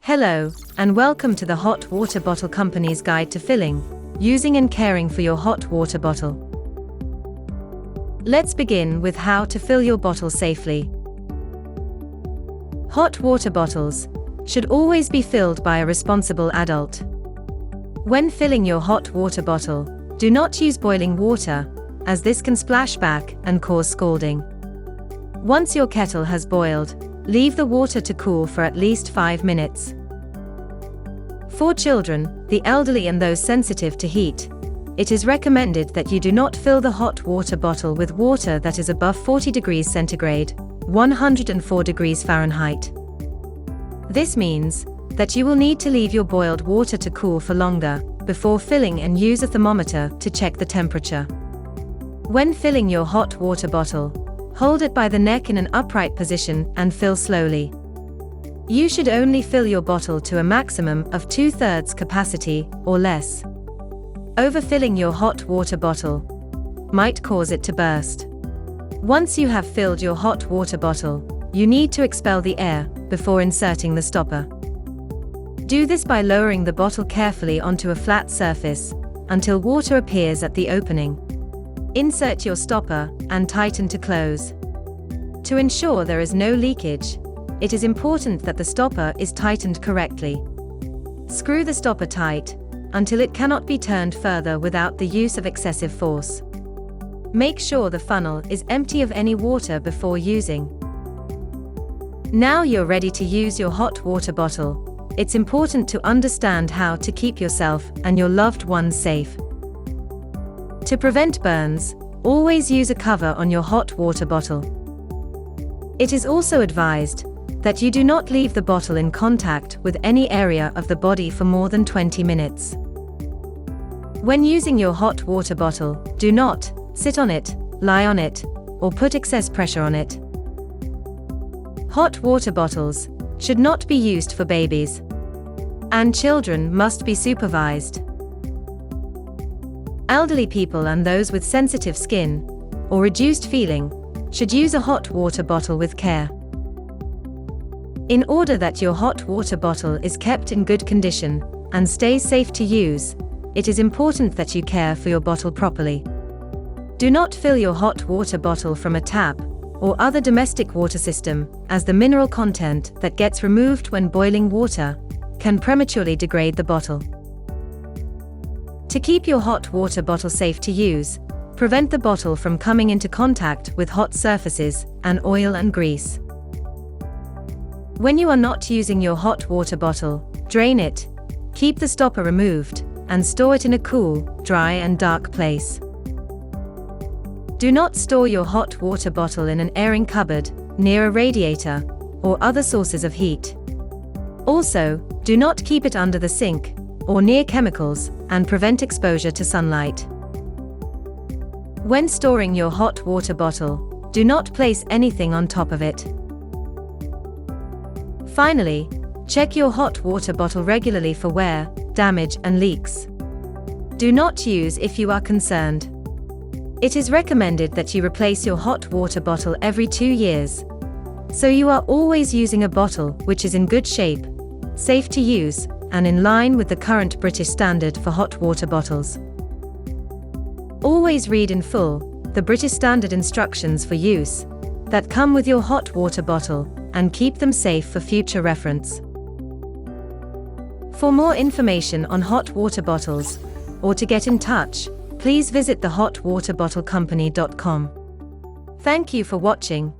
Hello, and welcome to the Hot Water Bottle Company's Guide to Filling, Using and Caring for Your Hot Water Bottle. Let's begin with how to fill your bottle safely. Hot water bottles should always be filled by a responsible adult. When filling your hot water bottle, do not use boiling water, as this can splash back and cause scalding. Once your kettle has boiled, leave the water to cool for at least 5 minutes. For children, the elderly and those sensitive to heat, it is recommended that you do not fill the hot water bottle with water that is above 40 degrees centigrade, 104 degrees Fahrenheit. This means that you will need to leave your boiled water to cool for longer before filling and use a thermometer to check the temperature. When filling your hot water bottle, hold it by the neck in an upright position and fill slowly. You should only fill your bottle to a maximum of 2/3 capacity or less. Overfilling your hot water bottle might cause it to burst. Once you have filled your hot water bottle, you need to expel the air before inserting the stopper. Do this by lowering the bottle carefully onto a flat surface until water appears at the opening. Insert your stopper and tighten to close. To ensure there is no leakage, it is important that the stopper is tightened correctly. Screw the stopper tight until it cannot be turned further without the use of excessive force. Make sure the funnel is empty of any water before using. Now you're ready to use your hot water bottle. It's important to understand how to keep yourself and your loved ones safe. To prevent burns, always use a cover on your hot water bottle. It is also advised that you do not leave the bottle in contact with any area of the body for more than 20 minutes. When using your hot water bottle, do not sit on it, lie on it, or put excess pressure on it. Hot water bottles should not be used for babies, and children must be supervised. Elderly people and those with sensitive skin or reduced feeling should use a hot water bottle with care. In order that your hot water bottle is kept in good condition and stays safe to use, it is important that you care for your bottle properly. Do not fill your hot water bottle from a tap or other domestic water system, as the mineral content that gets removed when boiling water can prematurely degrade the bottle. To keep your hot water bottle safe to use, prevent the bottle from coming into contact with hot surfaces and oil and grease. When you are not using your hot water bottle, drain it, keep the stopper removed, and store it in a cool, dry and dark place. Do not store your hot water bottle in an airing cupboard, near a radiator, or other sources of heat. Also, do not keep it under the sink or near chemicals, and prevent exposure to sunlight. When storing your hot water bottle, do not place anything on top of it. Finally, check your hot water bottle regularly for wear, damage and leaks. Do not use if you are concerned. It is recommended that you replace your hot water bottle every 2 years, so you are always using a bottle which is in good shape, safe to use, and in line with the current British standard for hot water bottles. Always read in full the British Standard instructions for use that come with your hot water bottle, and keep them safe for future reference. For more information on hot water bottles, or to get in touch, please visit thehotwaterbottlecompany.com. Thank you for watching.